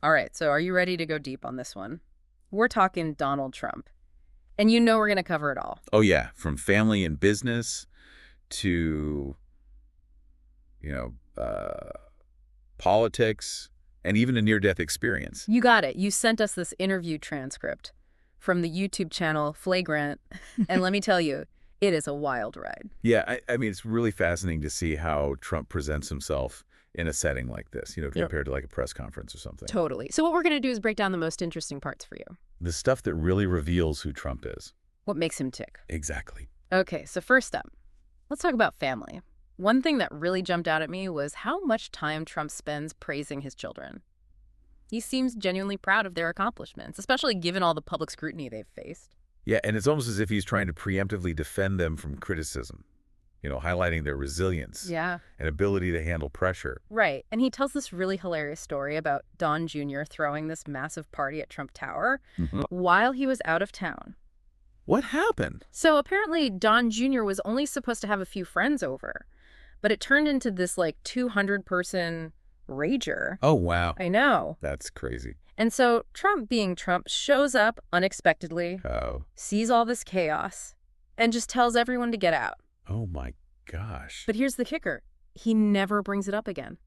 All right, so are you ready to go deep on this one? We're talking Donald Trump. And you know we're going to cover it all. Oh, yeah. From family and business to, you know, politics and even a near-death experience. You got it. You sent us this interview transcript from the YouTube channel Flagrant. And let me tell you, it is a wild ride. Yeah, I mean, it's really fascinating to see how Trump presents himself in a setting like this, compared to like a press conference or something. Totally. So what we're going to do is break down the most interesting parts for you. The stuff that really reveals who Trump is. What makes him tick. Exactly. Okay, so first up, let's talk about family. One thing that really jumped out at me was how much time Trump spends praising his children. He seems genuinely proud of their accomplishments, especially given all the public scrutiny they've faced. Yeah, and it's almost as if he's trying to preemptively defend them from criticism, highlighting their resilience Yeah. and ability to handle pressure. Right. And he tells this really hilarious story about Don Jr. throwing this massive party at Trump Tower while he was out of town. What happened? So apparently Don Jr. was only supposed to have a few friends over, but it turned into this like 200-person rager. Oh, wow. I know. That's crazy. And so Trump, being Trump, shows up unexpectedly, Oh. sees all this chaos, and just tells everyone to get out. Oh, my gosh. But here's the kicker. He never brings it up again.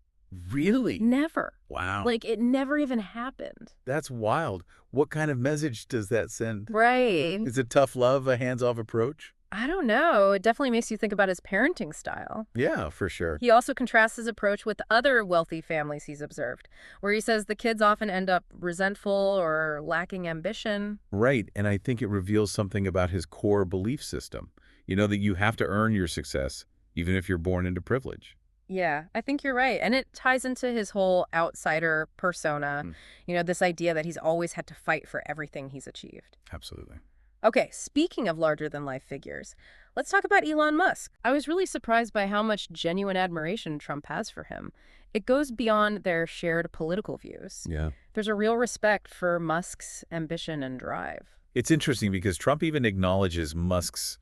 Really? Never. Wow. Like, it never even happened. That's wild. What kind of message does that send? Right. Is it tough love, a hands-off approach? I don't know. It definitely makes you think about his parenting style. Yeah, for sure. He also contrasts his approach with other wealthy families he's observed, where he says the kids often end up resentful or lacking ambition. Right, and I think it reveals something about his core belief system. That you have to earn your success, even if you're born into privilege. Yeah, I think you're right. And it ties into his whole outsider persona, this idea that he's always had to fight for everything he's achieved. Absolutely. Okay, speaking of larger-than-life figures, let's talk about Elon Musk. I was really surprised by how much genuine admiration Trump has for him. It goes beyond their shared political views. Yeah. There's a real respect for Musk's ambition and drive. It's interesting because Trump even acknowledges Musk's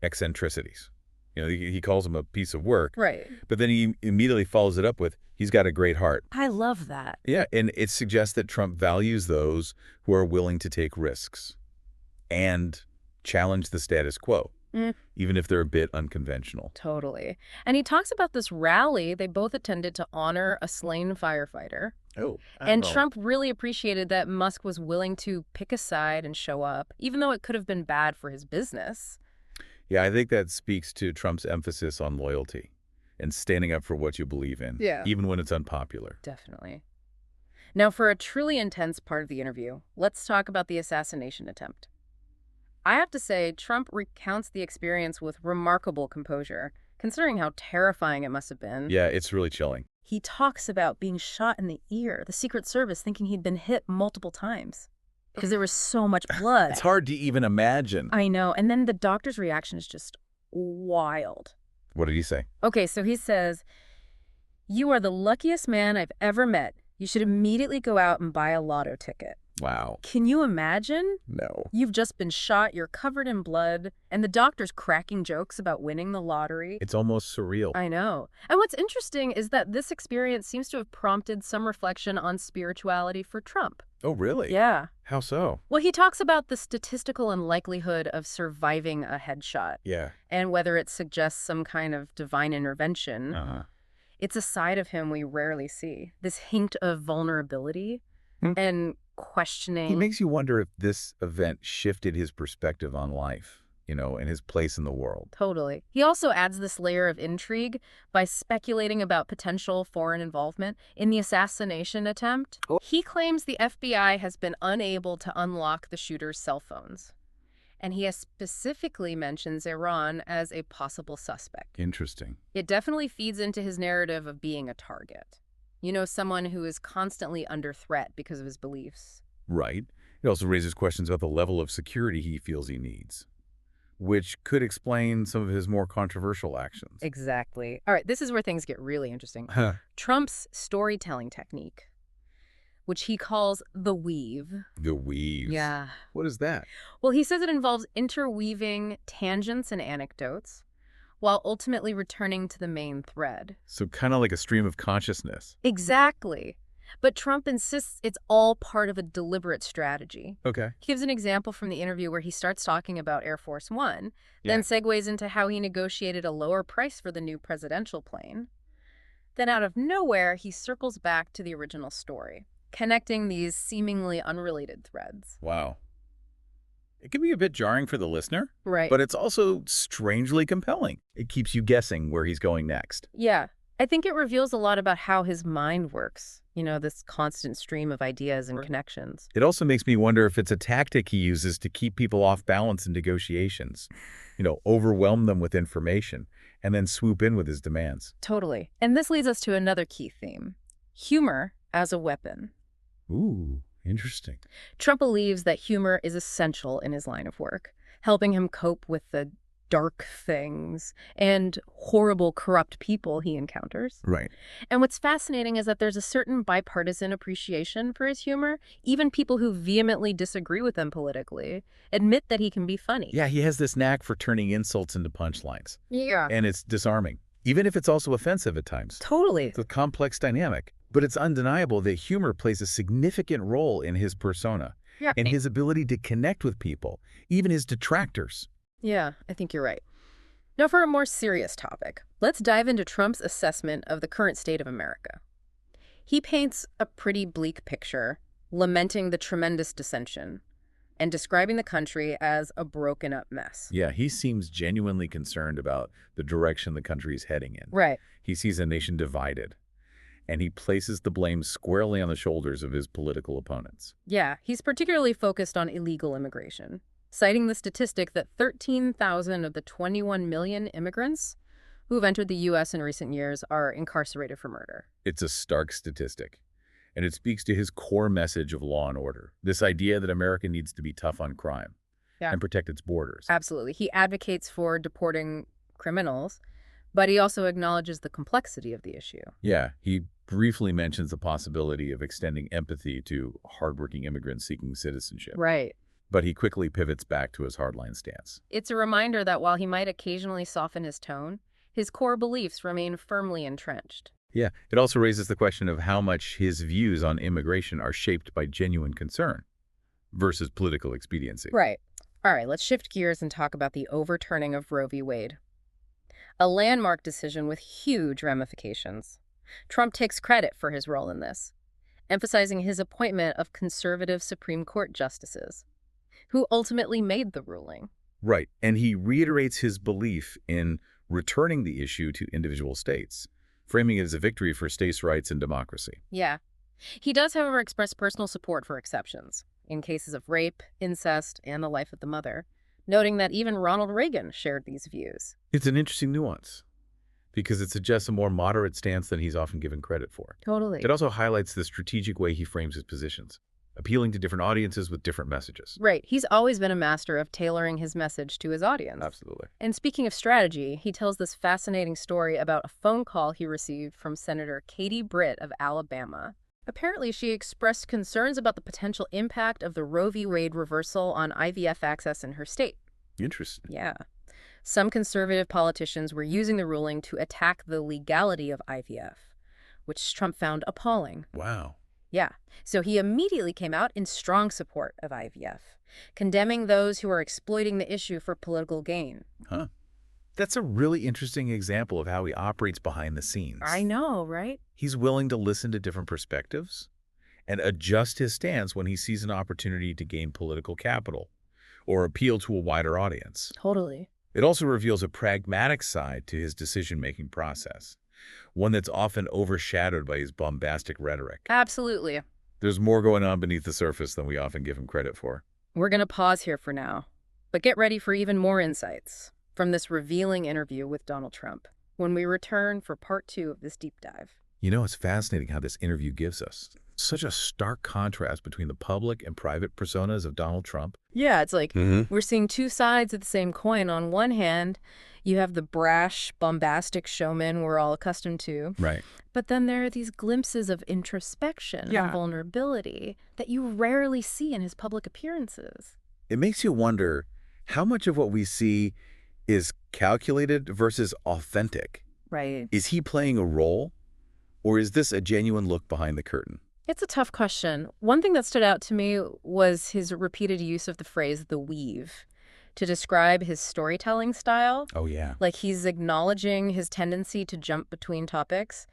eccentricities. He calls him a piece of work. Right. But then he immediately follows it up with, he's got a great heart. I love that. Yeah, and it suggests that Trump values those who are willing to take risks and challenge the status quo, even if they're a bit unconventional. Totally. And he talks about this rally they both attended to honor a slain firefighter. Oh. And Trump really appreciated that Musk was willing to pick a side and show up, even though it could have been bad for his business. Yeah, I think that speaks to Trump's emphasis on loyalty and standing up for what you believe in, even when it's unpopular. Definitely. Now, for a truly intense part of the interview, let's talk about the assassination attempt. I have to say, Trump recounts the experience with remarkable composure, considering how terrifying it must have been. Yeah, it's really chilling. He talks about being shot in the ear, the Secret Service thinking he'd been hit multiple times because there was so much blood. It's hard to even imagine. I know. And then the doctor's reaction is just wild. What did he say? Okay, so he says, "You are the luckiest man I've ever met. You should immediately go out and buy a lotto ticket." Wow. Can you imagine? No. You've just been shot, you're covered in blood, and the doctor's cracking jokes about winning the lottery. It's almost surreal. I know. And what's interesting is that this experience seems to have prompted some reflection on spirituality for Trump. Oh, really? Yeah. How so? Well, he talks about the statistical unlikelihood of surviving a headshot. Yeah. And whether it suggests some kind of divine intervention. It's a side of him we rarely see. This hint of vulnerability and questioning. He makes you wonder if this event shifted his perspective on life, and his place in the world. Totally. He also adds this layer of intrigue by speculating about potential foreign involvement in the assassination attempt. He claims the FBI has been unable to unlock the shooter's cell phones. And he has specifically mentions Iran as a possible suspect. Interesting. It definitely feeds into his narrative of being a target. Someone who is constantly under threat because of his beliefs. Right. It also raises questions about the level of security he feels he needs, which could explain some of his more controversial actions. Exactly. All right, this is where things get really interesting. Trump's storytelling technique, which he calls the weave. The weave. Yeah. What is that? Well, he says it involves interweaving tangents and anecdotes while ultimately returning to the main thread. So kind of like a stream of consciousness. Exactly. But Trump insists it's all part of a deliberate strategy. Okay. He gives an example from the interview where he starts talking about Air Force One, Yeah. then segues into how he negotiated a lower price for the new presidential plane. Then out of nowhere, he circles back to the original story, connecting these seemingly unrelated threads. Wow. It can be a bit jarring for the listener, Right. but it's also strangely compelling. It keeps you guessing where he's going next. Yeah. I think it reveals a lot about how his mind works, this constant stream of ideas and connections. It also makes me wonder if it's a tactic he uses to keep people off balance in negotiations. Overwhelm them with information and then swoop in with his demands. Totally. And this leads us to another key theme: humor as a weapon. Ooh, interesting. Trump believes that humor is essential in his line of work, helping him cope with the dark things and horrible, corrupt people he encounters. Right. And what's fascinating is that there's a certain bipartisan appreciation for his humor. Even people who vehemently disagree with him politically admit that he can be funny. Yeah, he has this knack for turning insults into punchlines. Yeah. And it's disarming, even if it's also offensive at times. Totally. It's a complex dynamic. But it's undeniable that humor plays a significant role in his persona and his ability to connect with people, even his detractors. Yeah, I think you're right. Now for a more serious topic, let's dive into Trump's assessment of the current state of America. He paints a pretty bleak picture, lamenting the tremendous dissension and describing the country as a broken-up mess. Yeah, he seems genuinely concerned about the direction the country is heading in. Right. He sees a nation divided, and he places the blame squarely on the shoulders of his political opponents. Yeah, he's particularly focused on illegal immigration, citing the statistic that 13,000 of the 21 million immigrants who have entered the U.S. in recent years are incarcerated for murder. It's a stark statistic, and it speaks to his core message of law and order, this idea that America needs to be tough on crime and protect its borders. Absolutely. He advocates for deporting criminals, but he also acknowledges the complexity of the issue. Yeah, he briefly mentions the possibility of extending empathy to hardworking immigrants seeking citizenship. Right. But he quickly pivots back to his hardline stance. It's a reminder that while he might occasionally soften his tone, his core beliefs remain firmly entrenched. Yeah, it also raises the question of how much his views on immigration are shaped by genuine concern versus political expediency. Right. All right, let's shift gears and talk about the overturning of Roe v. Wade, a landmark decision with huge ramifications. Trump takes credit for his role in this, emphasizing his appointment of conservative Supreme Court justices, who ultimately made the ruling. Right, and he reiterates his belief in returning the issue to individual states, framing it as a victory for states' rights and democracy. Yeah. He does, however, express personal support for exceptions in cases of rape, incest, and the life of the mother, noting that even Ronald Reagan shared these views. It's an interesting nuance, because it suggests a more moderate stance than he's often given credit for. Totally. It also highlights the strategic way he frames his positions, appealing to different audiences with different messages. Right. He's always been a master of tailoring his message to his audience. Absolutely. And speaking of strategy, he tells this fascinating story about a phone call he received from Senator Katie Britt of Alabama. Apparently, she expressed concerns about the potential impact of the Roe v. Wade reversal on IVF access in her state. Interesting. Yeah. Some conservative politicians were using the ruling to attack the legality of IVF, which Trump found appalling. Wow. Yeah. So he immediately came out in strong support of IVF, condemning those who are exploiting the issue for political gain. Huh. That's a really interesting example of how he operates behind the scenes. I know, right? He's willing to listen to different perspectives and adjust his stance when he sees an opportunity to gain political capital or appeal to a wider audience. Totally. It also reveals a pragmatic side to his decision-making process, one that's often overshadowed by his bombastic rhetoric. Absolutely. There's more going on beneath the surface than we often give him credit for. We're going to pause here for now, but get ready for even more insights from this revealing interview with Donald Trump when we return for part 2 of this deep dive. It's fascinating how this interview gives us such a stark contrast between the public and private personas of Donald Trump. Yeah, it's like we're seeing two sides of the same coin. On one hand, you have the brash, bombastic showman we're all accustomed to. Right. But then there are these glimpses of introspection and vulnerability that you rarely see in his public appearances. It makes you wonder how much of what we see is calculated versus authentic. Right. Is he playing a role, or is this a genuine look behind the curtain? It's a tough question. One thing that stood out to me was his repeated use of the phrase "the weave" to describe his storytelling style. Oh, yeah. Like he's acknowledging his tendency to jump between topics,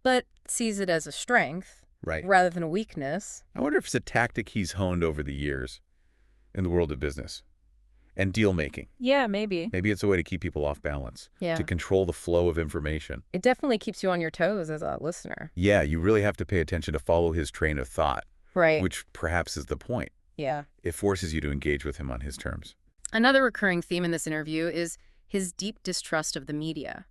but sees it as a strength Right. rather than a weakness. I wonder if it's a tactic he's honed over the years in the world of business and deal making. Yeah, maybe. Maybe it's a way to keep people off balance, Yeah. to control the flow of information. It definitely keeps you on your toes as a listener. Yeah, you really have to pay attention to follow his train of thought, Right. which perhaps is the point. Yeah. It forces you to engage with him on his terms. Another recurring theme in this interview is his deep distrust of the media.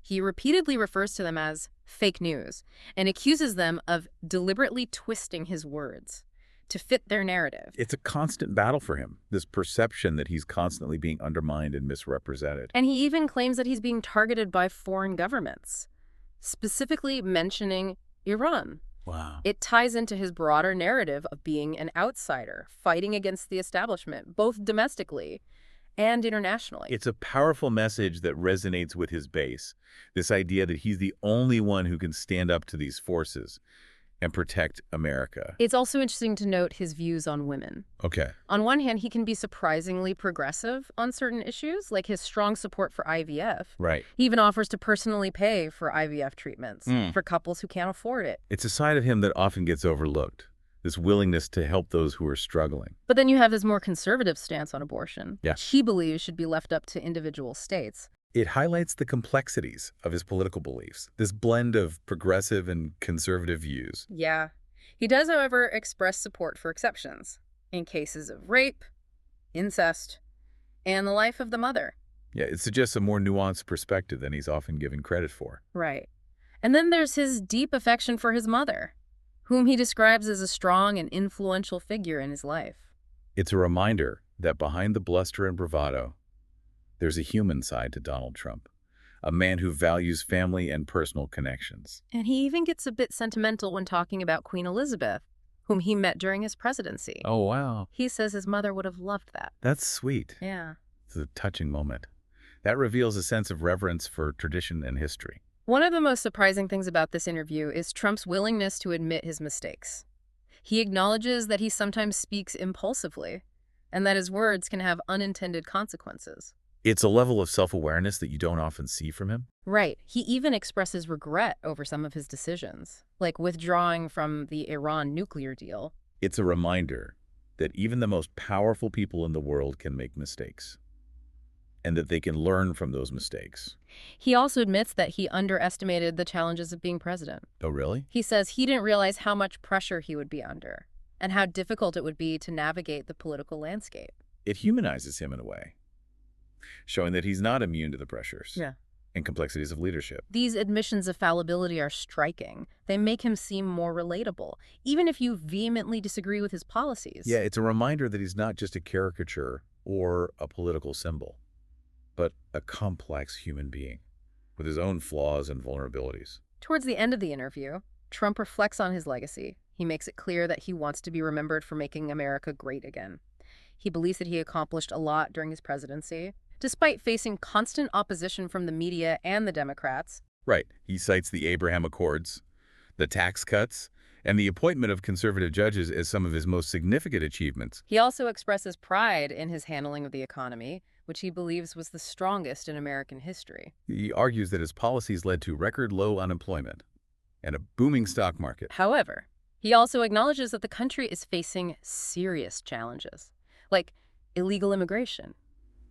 He repeatedly refers to them as fake news and accuses them of deliberately twisting his words to fit their narrative. It's a constant battle for him, this perception that he's constantly being undermined and misrepresented. And he even claims that he's being targeted by foreign governments, specifically mentioning Iran. Wow. It ties into his broader narrative of being an outsider, fighting against the establishment, both domestically and internationally. It's a powerful message that resonates with his base, this idea that he's the only one who can stand up to these forces and protect America. It's also interesting to note his views on women. Okay. On one hand, he can be surprisingly progressive on certain issues, like his strong support for IVF. Right. He even offers to personally pay for IVF treatments for couples who can't afford it. It's a side of him that often gets overlooked, this willingness to help those who are struggling. But then you have his more conservative stance on abortion, Yeah. which he believes should be left up to individual states. It highlights the complexities of his political beliefs, this blend of progressive and conservative views. Yeah. He does, however, express support for exceptions in cases of rape, incest, and the life of the mother. Yeah, it suggests a more nuanced perspective than he's often given credit for. Right. And then there's his deep affection for his mother, whom he describes as a strong and influential figure in his life. It's a reminder that behind the bluster and bravado, there's a human side to Donald Trump, a man who values family and personal connections. And he even gets a bit sentimental when talking about Queen Elizabeth, whom he met during his presidency. Oh, wow. He says his mother would have loved that. That's sweet. Yeah. It's a touching moment. That reveals a sense of reverence for tradition and history. One of the most surprising things about this interview is Trump's willingness to admit his mistakes. He acknowledges that he sometimes speaks impulsively and that his words can have unintended consequences. It's a level of self-awareness that you don't often see from him. Right. He even expresses regret over some of his decisions, like withdrawing from the Iran nuclear deal. It's a reminder that even the most powerful people in the world can make mistakes, and that they can learn from those mistakes. He also admits that he underestimated the challenges of being president. Oh, really? He says he didn't realize how much pressure he would be under and how difficult it would be to navigate the political landscape. It humanizes him in a way, showing that he's not immune to the pressures Yeah. and complexities of leadership. These admissions of fallibility are striking. They make him seem more relatable, even if you vehemently disagree with his policies. Yeah, it's a reminder that he's not just a caricature or a political symbol, but a complex human being with his own flaws and vulnerabilities. Towards the end of the interview, Trump reflects on his legacy. He makes it clear that he wants to be remembered for making America great again. He believes that he accomplished a lot during his presidency, despite facing constant opposition from the media and the Democrats. Right. He cites the Abraham Accords, the tax cuts, and the appointment of conservative judges as some of his most significant achievements. He also expresses pride in his handling of the economy, which he believes was the strongest in American history. He argues that his policies led to record low unemployment and a booming stock market. However, he also acknowledges that the country is facing serious challenges, like illegal immigration,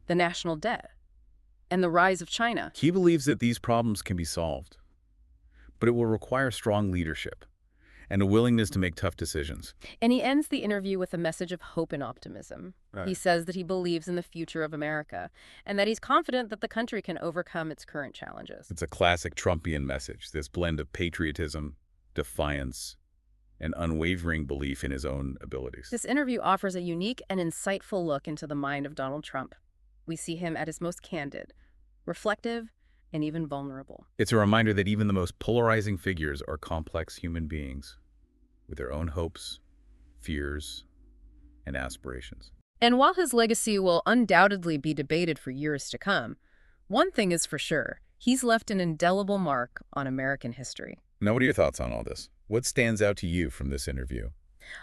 the national debt, and the rise of China. He believes that these problems can be solved, but it will require strong leadership and a willingness to make tough decisions. And he ends the interview with a message of hope and optimism. Right. He says that he believes in the future of America and that he's confident that the country can overcome its current challenges. It's a classic Trumpian message, this blend of patriotism, defiance, and unwavering belief in his own abilities. This interview offers a unique and insightful look into the mind of Donald Trump. We see him at his most candid, reflective, and even vulnerable. It's a reminder that even the most polarizing figures are complex human beings with their own hopes, fears, and aspirations. And while his legacy will undoubtedly be debated for years to come, one thing is for sure, he's left an indelible mark on American history. Now, what are your thoughts on all this? What stands out to you from this interview?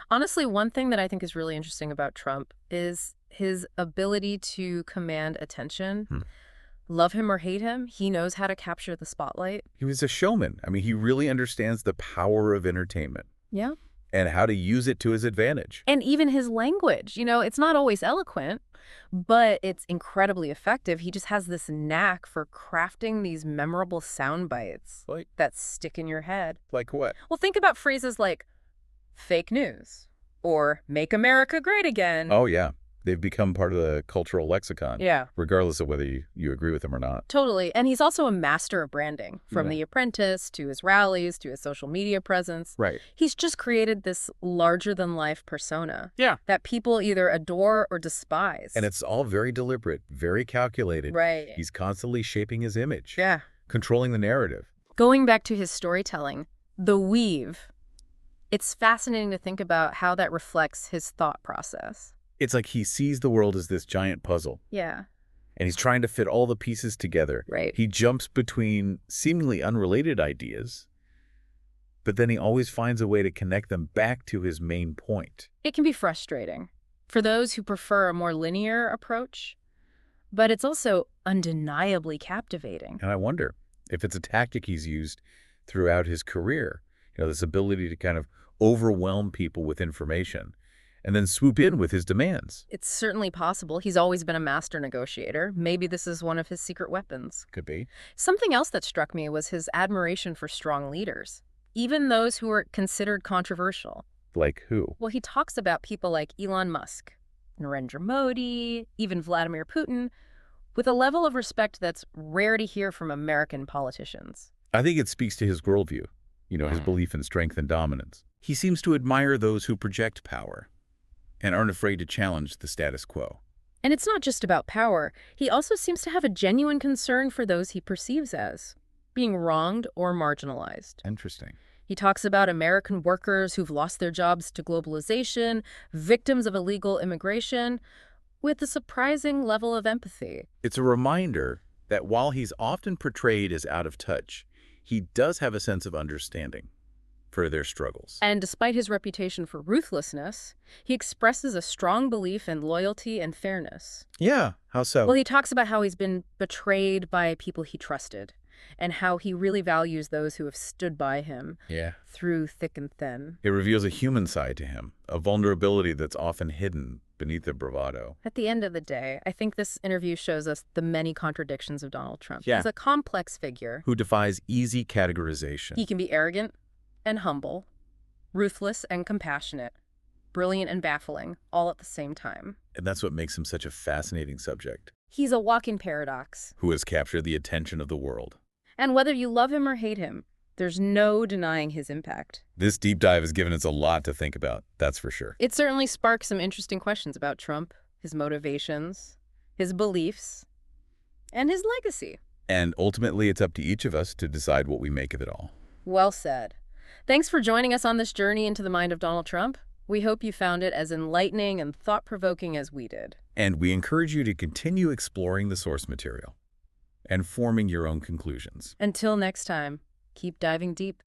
Honestly, one thing that I think is really interesting about Trump is his ability to command attention. Hmm. Love him or hate him, he knows how to capture the spotlight. He was a showman. I mean, he really understands the power of entertainment Yeah. and how to use it to his advantage. And even his language, it's not always eloquent, but it's incredibly effective. He just has this knack for crafting these memorable sound bites Like, that stick in your head. like what? Well, think about phrases like fake news or make America great again. Oh, yeah. They've become part of the cultural lexicon. Yeah. Regardless of whether you agree with them or not. Totally. And he's also a master of branding, from Yeah. The Apprentice to his rallies to his social media presence. Right. He's just created this larger-than-life persona. Yeah. That people either adore or despise. And it's all very deliberate, very calculated. Right. He's constantly shaping his image. Yeah. Controlling the narrative. Going back to his storytelling, the weave, it's fascinating to think about how that reflects his thought process. It's like he sees the world as this giant puzzle, Yeah. and he's trying to fit all the pieces together. Right. He jumps between seemingly unrelated ideas, but then he always finds a way to connect them back to his main point. It can be frustrating for those who prefer a more linear approach, but it's also undeniably captivating. And I wonder if it's a tactic he's used throughout his career, this ability to kind of overwhelm people with information and then swoop in with his demands. It's certainly possible. He's always been a master negotiator. Maybe this is one of his secret weapons. Could be. Something else that struck me was his admiration for strong leaders, even those who were considered controversial. Like who? Well, he talks about people like Elon Musk, Narendra Modi, even Vladimir Putin, with a level of respect that's rare to hear from American politicians. I think it speaks to his worldview, his belief in strength and dominance. He seems to admire those who project power and aren't afraid to challenge the status quo. And it's not just about power. He also seems to have a genuine concern for those he perceives as being wronged or marginalized. Interesting. He talks about American workers who've lost their jobs to globalization, victims of illegal immigration, with a surprising level of empathy. It's a reminder that while he's often portrayed as out of touch, he does have a sense of understanding for their struggles. And despite his reputation for ruthlessness, he expresses a strong belief in loyalty and fairness. Yeah, how so? Well, he talks about how he's been betrayed by people he trusted and how he really values those who have stood by him through thick and thin. It reveals a human side to him, a vulnerability that's often hidden beneath the bravado. At the end of the day, I think this interview shows us the many contradictions of Donald Trump. Yeah. He's a complex figure. Who defies easy categorization. He can be arrogant and humble, ruthless and compassionate, brilliant and baffling, all at the same time. And that's what makes him such a fascinating subject. He's a walking paradox. Who has captured the attention of the world. And whether you love him or hate him, there's no denying his impact. This deep dive has given us a lot to think about, that's for sure. It certainly sparks some interesting questions about Trump, his motivations, his beliefs, and his legacy. And ultimately, it's up to each of us to decide what we make of it all. Well said. Thanks for joining us on this journey into the mind of Donald Trump. We hope you found it as enlightening and thought-provoking as we did. And we encourage you to continue exploring the source material and forming your own conclusions. Until next time, keep diving deep.